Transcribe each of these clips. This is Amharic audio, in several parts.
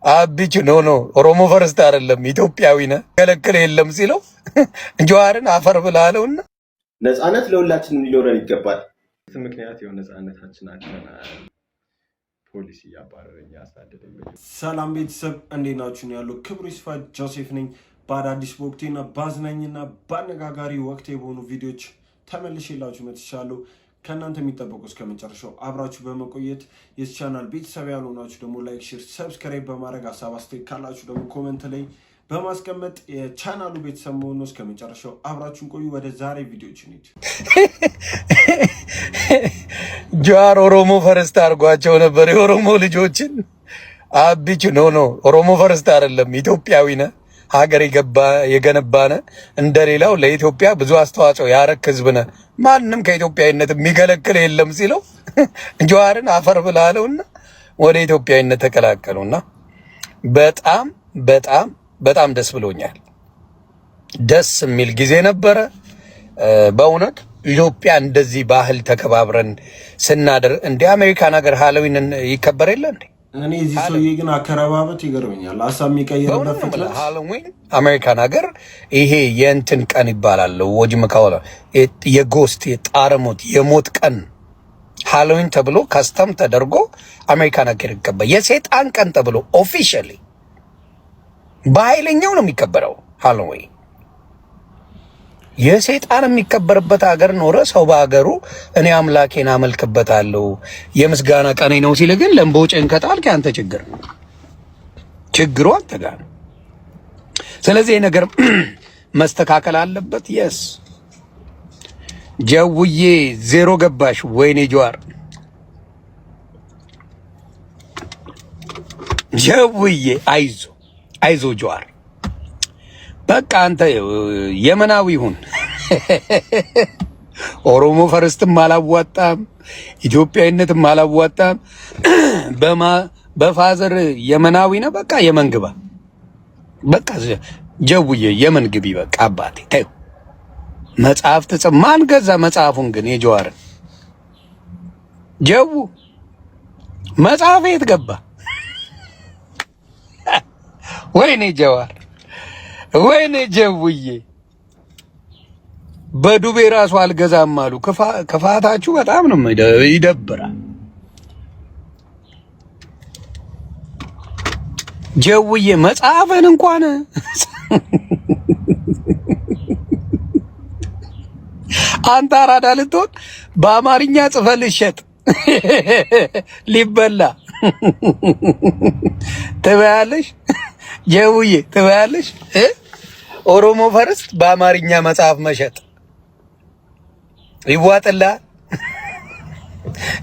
አብቹ ኖ ኦሮሞ ፈርስት አይደለም ኢትዮጵያዊ ነህ ከለከለ የለም ሲለው ጀዋርን አፈር ብላለውና ነፃነት ለሁላችንም ሊኖረን ይገባል። ምክንያት የሆነ ነፃነታችን አጥተናል። ፖሊሲ ያባረረኝ ያሳደደኝ። ሰላም ቤተሰብ እንዴት ናችሁ? ያለው ክብሩ ይስፋ ጆሴፍ ነኝ። በአዳዲስ ወቅቴና ባዝናኝና በአነጋጋሪ ወቅቴ በሆኑ ቪዲዮዎች ተመልሼላችሁ መጥቻለሁ። ከእናንተ የሚጠበቁ እስከ መጨረሻው አብራችሁ በመቆየት የዚህ ቻናል ቤተሰብ ያልሆናችሁ ደግሞ ላይክ፣ ሼር፣ ሰብስክራይብ በማድረግ ሀሳብ አስተያየት ካላችሁ ደግሞ ኮሜንት ላይ በማስቀመጥ የቻናሉ ቤተሰብ መሆኑ እስከ መጨረሻው አብራችሁን ቆዩ። ወደ ዛሬ ቪዲዮዎች እንሂድ። ጃር ኦሮሞ ፈርስት አድርጓቸው ነበር የኦሮሞ ልጆችን። አብቹ ኖ ኦሮሞ ፈርስት አይደለም ኢትዮጵያዊ ነህ ሀገር የገነባነ እንደሌላው ለኢትዮጵያ ብዙ አስተዋጽኦ ያረክ ህዝብ ነህ። ማንም ከኢትዮጵያዊነት የሚገለክል የለም ሲለው ጀዋርን አፈር ብላለውና ወደ ኢትዮጵያዊነት ተቀላቀሉና በጣም በጣም በጣም ደስ ብሎኛል። ደስ የሚል ጊዜ ነበረ በእውነት ኢትዮጵያ እንደዚህ ባህል ተከባብረን ስናደር እንደ አሜሪካን ሀገር ሃሎዊንን ይከበር የለ እንዴ? እኔ እዚህ ሰውዬ ግን አከራባበት ይገርመኛል። ሀሳብ የሚቀየርበት ፍጥነት ሃሎዊን አሜሪካን ሀገር ይሄ የእንትን ቀን ይባላል ወጅመካወላ የጎስት የጣረሞት የሞት ቀን ሃሎዊን ተብሎ ካስተም ተደርጎ አሜሪካን ሀገር ይከበር የሰይጣን ቀን ተብሎ ኦፊሻሊ በኃይለኛው ነው የሚከበረው። ሃሎዊን የሰይጣን የሚከበርበት ሀገር ኖረ ሰው በሀገሩ እኔ አምላኬን አመልክበታለሁ የምስጋና ቀኔ ነው ሲል ግን ለምቦጭን ከጣልክ አንተ ችግሩ አንተ ጋር ነው። ስለዚህ ይሄ ነገር መስተካከል አለበት። የስ ጀውዬ ዜሮ ገባሽ። ወይኔ ጀዋር ጀውዬ አይዞ ጀዋር በቃ አንተ የመናዊ ሁን። ኦሮሞ ፈርስትም አላዋጣም ኢትዮጵያዊነትም አላዋጣም። በፋዘር የመናዊ ነው። በቃ የመን ግባ። በቃ ጀውዬ የመን ግቢ። በቃ አባቴ ተይው። መጽሐፍ ተጽፍ ማን ገዛ መጽሐፉን? ግን የጀዋርን ጀው መጽሐፍ የት ገባ? ወይኔ ጀዋር ወይኔ ጀውዬ በዱቤ ራሱ አልገዛም አሉ። ክፋታችሁ በጣም ነው ይደብራል። ጀውዬ መጽሐፍን እንኳን አንተ አራዳ ልትሆን በአማርኛ ጽፈህ ልሸጥ ሊበላ ትበያለሽ። ጀውዬ ትበያለሽ። ኦሮሞ ፈርስት በአማርኛ መጽሐፍ መሸጥ ይዋጥላ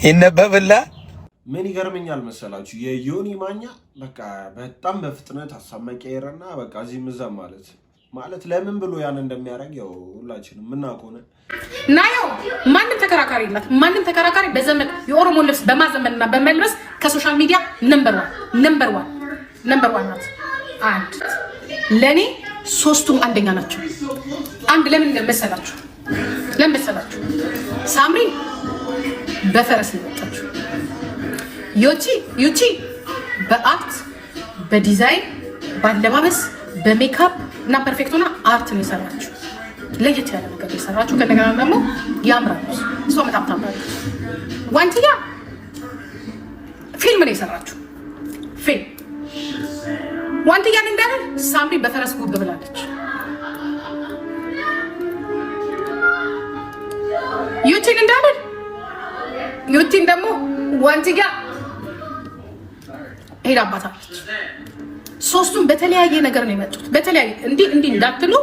ይነበብላ። ምን ይገርመኛል መሰላችሁ? የዮኒ ማኛ በቃ በጣም በፍጥነት ሀሳብ መቀየርና በቃ እዚህ ምዛም ማለት ለምን ብሎ ያን እንደሚያደርግ ያው ሁላችንም ምናውቀው ነው። ናዮ ማንም ተከራካሪ በዘመን የኦሮሞ ልብስ በማዘመንና በመልበስ ከሶሻል ሚዲያ ነምበር ዋን ናት። አንድ ለኔ ሶስቱም አንደኛ ናቸው። አንድ ለምን መሰላችሁ? ሳምሪ በፈረስ ነው የወጣችው። ዩቲ በአርት በዲዛይን በአለባበስ በሜካፕ እና ፐርፌክት ሆና አርት ነው የሰራችው። ለየት ያለ ነገር የሰራችው ከነገና ደግሞ ያምራል። እሷ በጣም ታምራለች። ዋንቲያ ፊልም ነው የሰራችው። ዋንቲያን እንዳለ ሳምሪ በፈረስ ጉብ ብላለች። ዩቲን ደግሞ ዋንቲያ ሄዳባታለች። ሶስቱም በተለያየ ነገር ነው የመጡት። በተለያየ እንዲህ እንዳትሉ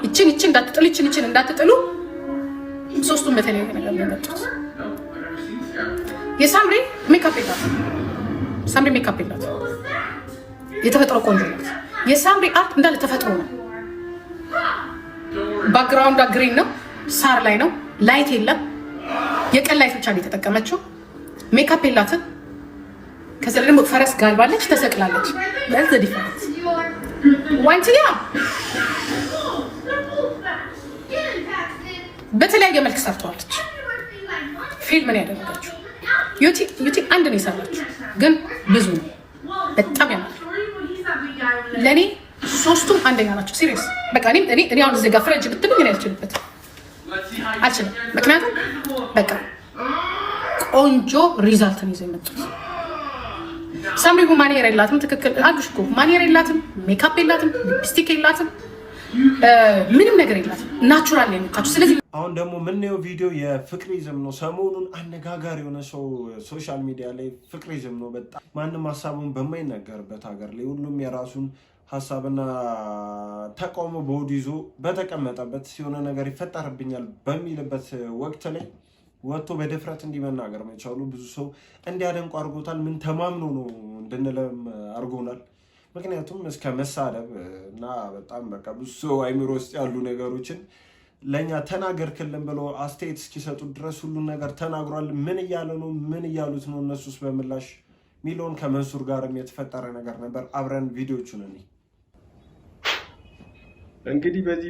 እችን እንዳትጥሉ እችን እንዳትጥሉ ሶስቱም በተለያየ ነገር ነው የመጡት። የሳምሪ ሜካፕ የላት የተፈጥሮ ቆንጆ ናት። የሳምሪ አርት እንዳለ ተፈጥሮ ነው። ባክግራውንዷ ግሪን ነው፣ ሳር ላይ ነው፣ ላይት የለም። የቀን ላይት ብቻ ነው የተጠቀመችው። ሜካፕ የላትም። ከዛ ደግሞ ፈረስ ጋልባለች፣ ተሰቅላለች። ለዚ ዲፈረንስ ዋንቲያ በተለያየ መልክ ሰርተዋለች። ፊልም ነው ያደረገችው። ዩቲ አንድ ነው የሰራችው፣ ግን ብዙ ነው። በጣም ያምራል። ለኔ ሶስቱም አንደኛ ናቸው። ሲሪየስ በቃ እኔ አሁን እዚህ ጋር ፍረጅ ብትሉኝ እኔ አልችልም። ምክንያቱም በቃ ቆንጆ ሪዛልት ነው ይዘው የመጡት። ሳምሪ ማኒየር የላትም። ትክክል አሉሽ እኮ ማኒየር የላትም፣ ሜካፕ የላትም፣ ሊፕስቲክ የላትም፣ ምንም ነገር የላትም። ናቹራል የመጣችው። ስለዚህ አሁን ደግሞ ምንየው ቪዲዮ የፍቅሪዝም ነው። ሰሞኑን አነጋጋሪ የሆነ ሰው ሶሻል ሚዲያ ላይ ፍቅሪዝም ነው። በጣም ማንም ሀሳቡን በማይነገርበት ሀገር ላይ ሁሉም የራሱን ሀሳብና ተቃውሞ በሆዱ ይዞ በተቀመጠበት የሆነ ነገር ይፈጠርብኛል በሚልበት ወቅት ላይ ወጥቶ በድፍረት እንዲመናገር መቻሉ ብዙ ሰው እንዲያደንቁ አድርጎታል። ምን ተማምኖ ነው እንድንለም አድርጎናል። ምክንያቱም እስከ መሳደብ እና በጣም በቃ ብዙ ሰው አይምሮ ውስጥ ያሉ ነገሮችን ለእኛ ተናገርክልን ብሎ አስተያየት እስኪሰጡ ድረስ ሁሉን ነገር ተናግሯል። ምን እያለ ነው? ምን እያሉት ነው እነሱስ በምላሽ ሚሊዮን ከመንሱር ጋርም የተፈጠረ ነገር ነበር። አብረን ቪዲዮቹን እኔ እንግዲህ በዚህ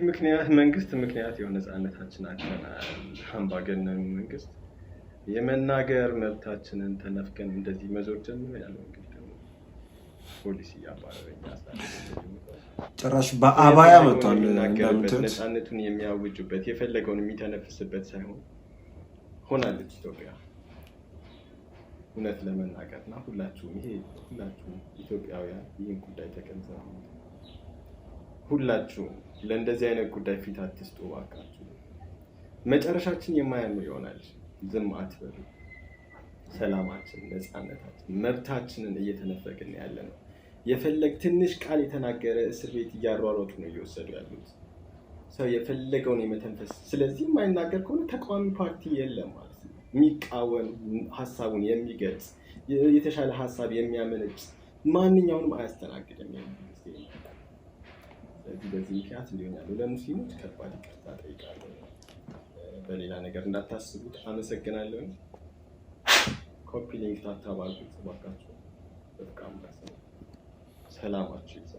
መንግስት ምክንያት የሆነ ነፃነታችን አጥተናል። አምባገነኑ መንግስት የመናገር መብታችንን ተነፍገን እንደዚህ መዞር ጀምሮ ያለው እንግዲህ ደግሞ ፖሊሲ ያባረረኝ ጭራሽ በአባያ መጥቷል። ነፃነቱን የሚያውጁበት የፈለገውን የሚተነፍስበት ሳይሆን ሆናለች ኢትዮጵያ። እውነት ለመናገርና ሁላችሁም ኢትዮጵያውያን ይህን ጉዳይ ተገንዘቡ። ሁላችሁም ለእንደዚህ አይነት ጉዳይ ፊት አትስጡ እባካችሁ። መጨረሻችን የማያምር ይሆናል። ዝም አትበሉ። ሰላማችን፣ ነፃነታችን፣ መብታችንን እየተነፈግን ያለ ነው። የፈለግ ትንሽ ቃል የተናገረ እስር ቤት እያሯሯጡ ነው እየወሰዱ ያሉት ሰው የፈለገውን የመተንፈስ። ስለዚህ የማይናገር ከሆነ ተቃዋሚ ፓርቲ የለም ማለት ነው። የሚቃወም ሀሳቡን የሚገልጽ የተሻለ ሀሳብ የሚያመነጭ ማንኛውንም አያስተናግድም። በዚህ ምክንያት ሊሆን ያለው ለሙስሊሞች ከባድ ይቅርታ ጠይቃለሁ። በሌላ ነገር እንዳታስቡት። አመሰግናለሁ። ኮፒ ሊንክ ታታባሉ ተባካችሁ። በጣም ሰላማችሁ ይብዛ።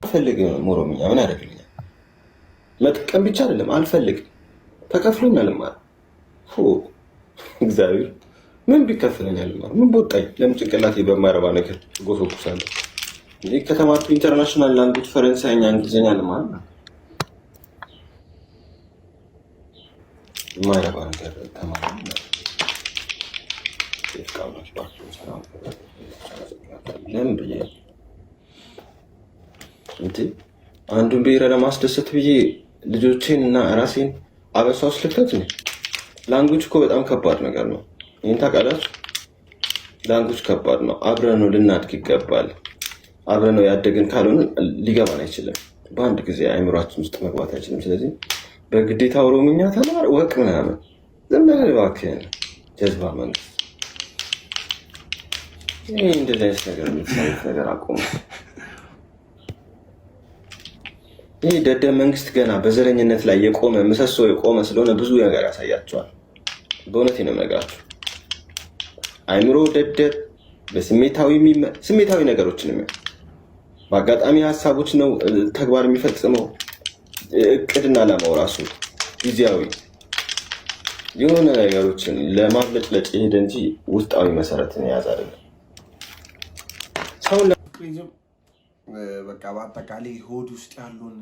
አልፈልግም። ኦሮምኛ ምን ያደርግልኛል? መጥቀም ብቻ አይደለም አልፈልግም። ተከፍሎኛል ማለት እግዚአብሔር ምን ቢከፍለኛል ማለት ምን ቦጣኝ? ለምን ጭንቅላቴ በማይረባ ነገር ጎሶኩሳለሁ? ይህ ከተማርኩ ኢንተርናሽናል ላንጉጅ ፈረንሳይኛ፣ እንግሊዝኛ ለማለት ነው። የማይረባ ነገር ተማሪ ለምን ብዬ አንዱን ብሔረ ለማስደሰት ብዬ ልጆቼን እና ራሴን አበሳ ውስጥ ልክተት ነው። ላንጉጅ እኮ በጣም ከባድ ነገር ነው። ይህን ታውቃላችሁ? ላንጉጅ ከባድ ነው። አብረን ነው ልናድግ ይገባል። አብረን ነው ያደግን። ካልሆነ ሊገባን አይችልም። በአንድ ጊዜ አይምሯችን ውስጥ መግባት አይችልም። ስለዚህ በግዴታ ኦሮምኛ ተማር ወቅ ምናምን ዝም ብለህ እባክህን ጀዝባ መንግስት ይህ እንደዚህ አይነት ነገር የሚሳዩት ነገር አቆሙ። ይህ ደደብ መንግስት ገና በዘረኝነት ላይ የቆመ ምሰሶ የቆመ ስለሆነ ብዙ ነገር ያሳያቸዋል። በእውነት ነው የምነግራችሁ። አይምሮ ደደብ፣ በስሜታዊ ነገሮችን በአጋጣሚ ሀሳቦች ነው ተግባር የሚፈጽመው። እቅድና ዓላማው ራሱ ጊዜያዊ የሆነ ነገሮችን ለማብለጭለጭ ሄደ እንጂ ውስጣዊ መሰረትን የያዘ አይደለም። በቃ በአጠቃላይ ሆድ ውስጥ ያለውን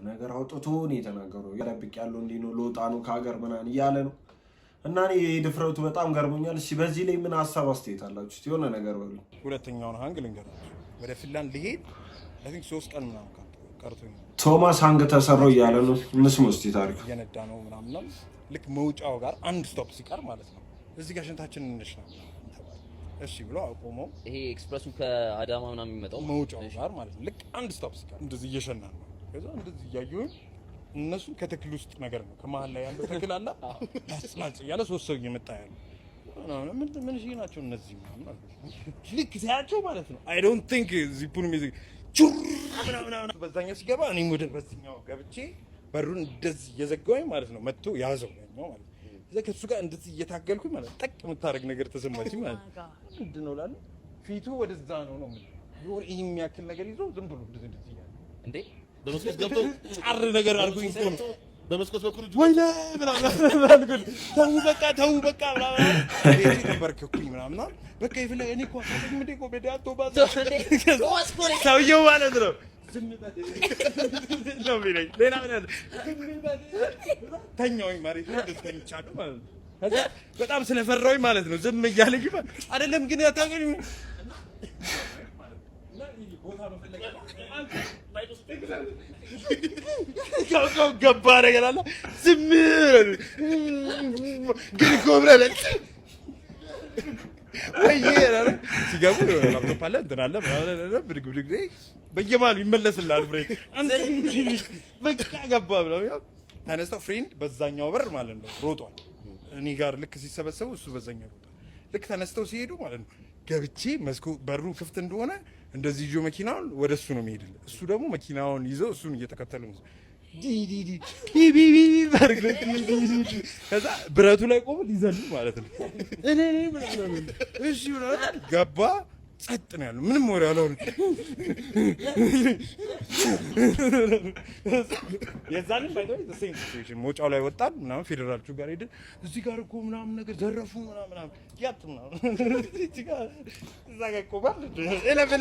ነገር አውጥቶ ነው የተናገረው። ያለብቅ ያለው እንዲህ ነው ለወጣ ነው ከሀገር ምናምን እያለ ነው እና እኔ ድፍረቱ በጣም ገርሞኛል። እሺ በዚህ ላይ ምን ሀሳብ አስተያየት አላችሁ? የሆነ ነገር በሉ። ሁለተኛውን ሃንግ ልንገራችሁ። ወደ ፊንላንድ ሊሄድ አይ ቲንክ 3 ቀን ምናምን ቀርቶኝ ቶማስ ሃንግ ተሰራው እያለ ነው። እንስማ እስቲ ታሪክ እየነዳ ነው ምናምን ነው። ልክ መውጫው ጋር አንድ ስቶፕ ሲቀር ማለት ነው እዚህ ጋር ሽንታችን እንነሽ ነው እሺ ብሎ አቆመው። ይሄ ኤክስፕረሱ ከአዳማ ምናምን የሚመጣው መውጫው ጋር ማለት ነው። ልክ አንድ ስቶፕ ሲቀር እንደዚህ እየሸና ነው። ከዛ እንደዚህ እያየሁኝ እነሱ ከተክል ውስጥ ነገር ነው ከመሀል ላይ ያለው ተክል አለ አስላጭ ያለ 3 ሰው እየመጣ ያለ ምን እሺ ናቸው እነዚህ ማለት ልክ ሳያቸው ማለት ነው። አይ ዶንት ቲንክ ዚፑን ሚዚክ ቹር ምናምን በዛኛው ሲገባ እኔም ወደ በዚህኛው ገብቼ በሩን እንደዚህ እየዘጋሁኝ ማለት ነው። መጥቶ ያዘው ያኛው ማለት ነው። እዛ ከሱ ጋር እንደዚህ እየታገልኩኝ ማለት ጠቅ የምታደርግ ነገር ተሰማችኝ ማለት ምንድን ነው እላለሁ። ፊቱ ወደዛ ነው ይሁን ይሄ የሚያክል ነገር ይዞ ዝም ብሎ እንደዚህ ያለ እንዴ በመስኮት ገብቶ ጫር ነገር አድርጎኝ በመስኮት በኩል ወይኔ ምናምን ተው በቃ ምናምን ቤት ተበርከኩኝ ምናምን በቃ ይፈለ እኔ እኮ ምን እኮ በዳቶ ባዛ ሰውየው ማለት ነው ዝም በል ነው የሚለኝ ሌላ ምን ተኛውኝ ማለት ነው ተኝቻለሁ ማለት ነው በጣም ስለፈራሁኝ ማለት ነው ዝም እያለኝ አይደለም ግን ያታገኝ ገባ ነገር አለ ዝም ግን እኮ ብለህ ሲገቡ ላፕቶፕ አለ እንትን አለ ብድግ በየማሉ ይመለስልሃል ፍሬንድ በቃ ገባ ብለው ተነስተው ፍሬንድ በዛኛው በር ማለት ነው ሮጧል እኔ ጋር ልክ ሲሰበሰቡ እሱ በዛኛው ሮጧል ልክ ተነስተው ሲሄዱ ማለት ነው ገብቼ በሩ ክፍት እንደሆነ እንደዚህ ይዞ መኪናውን ወደሱ ነው የሚሄድልህ እሱ ደግሞ መኪናውን ይዞ እሱን እየተከተሉ ነው ከዛ ብረቱ ላይ ቆሞ ሊዘሉ ማለት ነው እኔ እሺ ገባ ጸጥ ነው ያለው ምንም ወሬ አላወሩ የዛንን ባይተው ዘሴም ሲቹዌሽን ሞጫው ላይ ወጣን ምናምን ፌደራሎቹ ጋር ሄደን እዚህ ጋር እኮ ምናምን ነገር ዘረፉ ምናምን ያት ምናምን እዚህ ጋር እዛ ጋር ቆባል እለፍ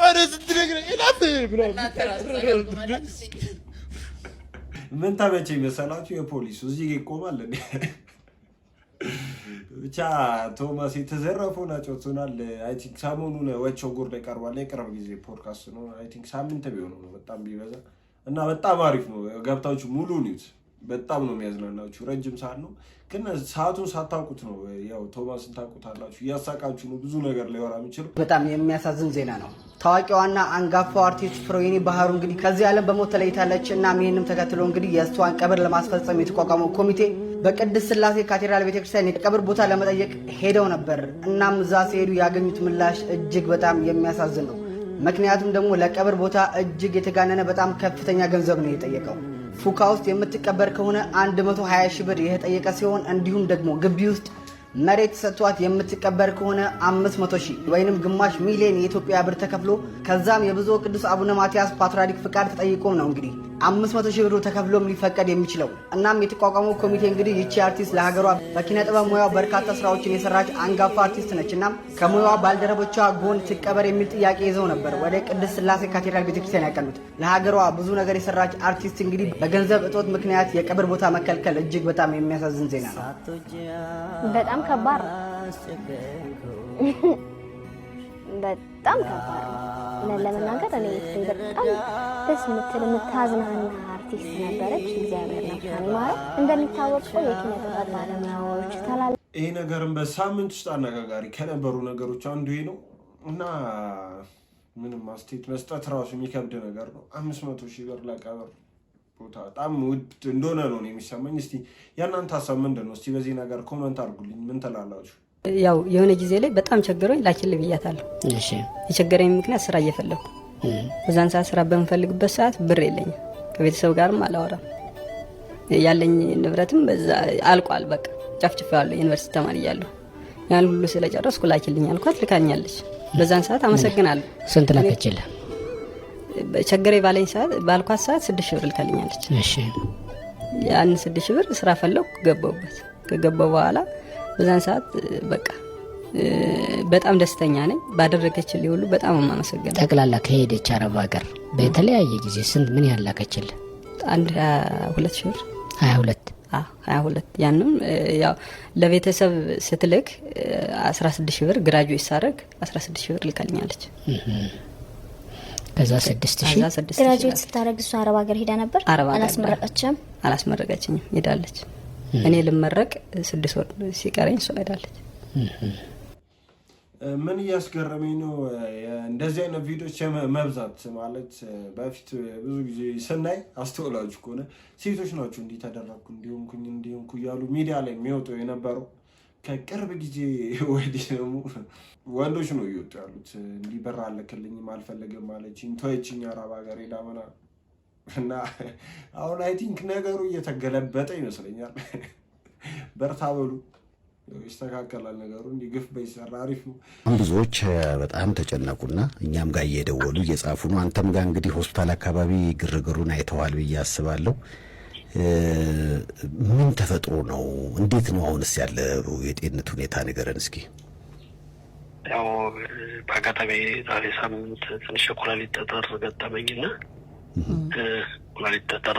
አረ ስትነግረኝ እለፍ ምናምን ምን ተመቸኝ መሰላችሁ የፖሊሱ እዚህ ጋር ይቆማል እንዴ ብቻ ቶማስ የተዘረፉ ናቸው ቶናል አይ ቲንክ ሰሞኑን ወቸው ጉር ላይ ቀርቧል የቅርብ ጊዜ ፖድካስት ነው አይ ቲንክ ሳምንት ቢሆን ነው በጣም ቢበዛ እና በጣም አሪፍ ነው ገብታችሁ ሙሉ ኒውስ በጣም ነው የሚያዝናናችሁ ረጅም ሰዓት ነው ግን ሰዓቱን ሳታውቁት ነው ያው ቶማስን ታውቁታላችሁ ያሳቃችሁ ነው ብዙ ነገር ሊወራ የሚችለው በጣም የሚያሳዝን ዜና ነው ታዋቂዋና አንጋፋው አርቲስት ፍሬወይኒ ባህሩ እንግዲህ ከዚህ ዓለም በሞት ተለይታለች እና ይህንም ተከትሎ እንግዲህ የእሷን ቀብር ለማስፈጸም የተቋቋመው ኮሚቴ በቅድስት ሥላሴ ካቴድራል ቤተክርስቲያን የቀብር ቦታ ለመጠየቅ ሄደው ነበር እናም እዛ ሲሄዱ ያገኙት ምላሽ እጅግ በጣም የሚያሳዝን ነው ምክንያቱም ደግሞ ለቀብር ቦታ እጅግ የተጋነነ በጣም ከፍተኛ ገንዘብ ነው የጠየቀው ፉካ ውስጥ የምትቀበር ከሆነ 120 ሺህ ብር የተጠየቀ ሲሆን እንዲሁም ደግሞ ግቢ ውስጥ መሬት ሰጥቷት የምትቀበር ከሆነ 500 ሺህ ወይንም ግማሽ ሚሊዮን የኢትዮጵያ ብር ተከፍሎ ከዛም የብፁዕ ቅዱስ አቡነ ማትያስ ፓትርያርክ ፍቃድ ተጠይቆም ነው እንግዲህ 500 ሺህ ብር ተከፍሎም ሊፈቀድ የሚችለው እናም የተቋቋመው ኮሚቴ እንግዲህ ይቺ አርቲስት ለሀገሯ በኪነ ጥበብ ሙያው በርካታ ስራዎችን የሰራች አንጋፋ አርቲስት ነች እናም ከሙያዋ ባልደረቦቿ ጎን ትቀበር የሚል ጥያቄ ይዘው ነበር ወደ ቅድስት ሥላሴ ካቴድራል ቤተክርስቲያን ያቀኑት ለሀገሯ ብዙ ነገር የሰራች አርቲስት እንግዲህ በገንዘብ እጦት ምክንያት የቀብር ቦታ መከልከል እጅግ በጣም የሚያሳዝን ዜና ነው በጣም ከባድ በጣም ከባድ ነው ለመናገር እኔ በጣም ደስ የምታዝናና አርቲስት ነበረች እግዚአብሔር ነፍሷን ይማረው እንደሚታወቀው የኪነ ጥበብ ባለሙያዎች ታላላቅ ይሄ ነገርም በሳምንት ውስጥ አነጋጋሪ ከነበሩ ነገሮች አንዱ ይሄ ነው እና ምንም አስተያየት መስጠት ራሱ የሚከብድ ነገር ነው 500 ሺህ ብር ለቀብር ቦታ በጣም ውድ እንደሆነ ነው የሚሰማኝ እስቲ ያናንተ ሀሳብ ምንድነው እስቲ በዚህ ነገር ኮሜንት አድርጉልኝ ምን ትላላችሁ ያው የሆነ ጊዜ ላይ በጣም ቸገረኝ ላኪልኝ ብያታለሁ እሺ የቸገረኝ ምክንያት ስራ እየፈለኩ በዛን ሰዓት ስራ በመፈልግበት ሰዓት ብር የለኝም ከቤተሰብ ጋርም አላወራም ያለኝ ንብረትም በዛ አልቋል በቃ ጨፍጭፌዋለሁ ዩኒቨርሲቲ ተማሪ እያለሁ ያን ሁሉ ስለጨረስኩ ላኪልኝ አልኳት ልካኛለች በዛን ሰዓት አመሰግናለሁ ስንት ላከችልህ ቸገረኝ ባለኝ ሰዓት ባልኳት ሰዓት 6000 ብር ልካልኛለች እሺ ያን 6000 ብር ስራ ፈለኩ ገባሁበት ከገባሁ በኋላ በዛን ሰዓት በቃ በጣም ደስተኛ ነኝ ባደረገችልኝ ሁሉ በጣም ማመሰግናለሁ ጠቅላላ ከሄደች አረብ ሀገር በተለያየ ጊዜ ስንት ምን ያላከችልህ 22 ሺህ ብር 22 22 ያንም ያው ለቤተሰብ ስትልክ 16000 ብር ግራጁዌት ሳረግ 16000 ብር ልካልኛለች ከዛ 6000 ግራጁዌት ስታረግ እሷ አረብ ሀገር ሄዳ ነበር አላስመረቀችም ሄዳለች እኔ ልመረቅ 6 ወር ሲቀረኝ እሷ ሄዳለች ምን ያስገረመኝ ነው እንደዚህ አይነት ቪዲዮዎች መብዛት ማለት በፊት ብዙ ጊዜ ስናይ አስተውላችሁ ከሆነ ሴቶች ናቸው እንዲህ ተደረኩ እንዲሆንኩ ያሉ ሚዲያ ላይ የሚወጡ የነበረው ከቅርብ ጊዜ ወዲህ ደግሞ ወንዶች ነው ይወጡ ያሉት እንዲህ ብር አልክልኝም አልፈልግም ማለችኝ ተወችኝ አረብ ሀገር ሄዳ ምናምን እና አሁን አይ ቲንክ ነገሩ እየተገለበጠ ይመስለኛል በርታ በሉ ይስተካከላል ነገሩ እንዲግፍ በይሰራ አሪፍ ነው ብዙዎች በጣም ተጨነቁና እኛም ጋር እየደወሉ እየጻፉ ነው አንተም ጋር እንግዲህ ሆስፒታል አካባቢ ግርግሩን አይተዋል ብዬ አስባለሁ ምን ተፈጥሮ ነው? እንዴት ነው አሁንስ ያለው የጤንነት ሁኔታ ንገረን እስኪ። ያው በአጋጣሚ ዛሬ ሳምንት ትንሽ የኩላሊት ጠጠር ገጠመኝና ኩላሊት ጠጠር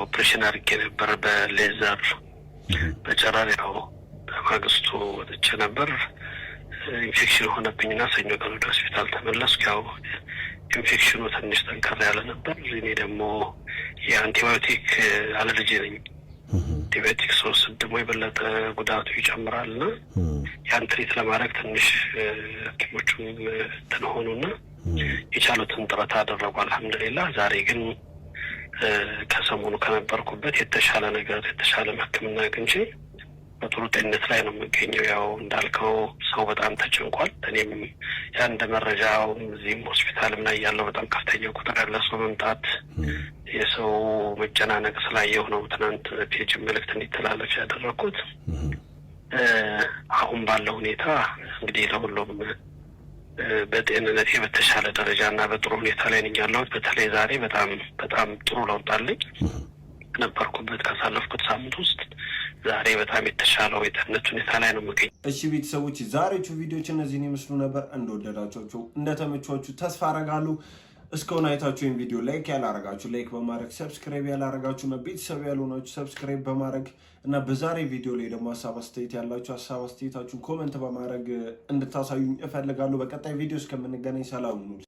ኦፕሬሽን አድርጌ ነበር በሌዘር በጨረር። ያው በማግስቱ ወጥቼ ነበር። ኢንፌክሽን ሆነብኝና ሰኞ ቀን ወደ ሆስፒታል ተመለስኩ። ያው ኢንፌክሽኑ ትንሽ ጠንከር ያለ ነበር። እኔ ደግሞ የአንቲባዮቲክ አለርጂ ነኝ። አንቲባዮቲክ ስወስድ ደግሞ የበለጠ ጉዳቱ ይጨምራልና ያን ትሪት ለማድረግ ትንሽ ሐኪሞቹም እንትን ሆኑና የቻሉትን ጥረት አደረጉ። አልሐምዱሊላህ ዛሬ ግን ከሰሞኑ ከነበርኩበት የተሻለ ሕክምና አግኝቼ በጥሩ ጤንነት ላይ ነው የምገኘው። ያው እንዳልከው ሰው በጣም ተጨንቋል። እኔም ያን እንደ መረጃው እዚህም ሆስፒታልም ላይ ያለው በጣም ከፍተኛ ቁጥር ያለ ሰው መምጣት የሰው መጨናነቅ ስላየሁ ነው ትናንት ፔጅ መልእክት እንዲተላለፍ ያደረኩት። አሁን ባለው ሁኔታ እንግዲህ ለሁሉም በጤንነቴ በተሻለ ደረጃ እና በጥሩ ሁኔታ ላይ ነኝ ያለሁት። በተለይ ዛሬ በጣም ጥሩ ለውጥ አለኝ። ነበርኩበት ካሳለፍኩት ሳምንት ውስጥ ዛሬ በጣም የተሻለው የጤንነት ሁኔታ ላይ ነው የምገኝ። እሺ ቤተሰቦች ዛሬዎቹ ቪዲዮዎች እነዚህን ይመስሉ ነበር። እንደወደዳችሁ እንደተመቿችሁ ተስፋ አረጋለሁ። እስካሁን አይታችሁ ይህን ቪዲዮ ላይክ ያላረጋችሁ ላይክ በማድረግ ሰብስክራይብ ያላረጋችሁ እና ቤተሰብ ያልሆናችሁ ሰብስክራይብ በማድረግ እና በዛሬ ቪዲዮ ላይ ደግሞ ሀሳብ አስተያየት ያላችሁ ሀሳብ አስተያየታችሁን ኮመንት በማድረግ እንድታሳዩኝ እፈልጋለሁ። በቀጣይ ቪዲዮ እስከምንገናኝ ሰላም ሁኑ።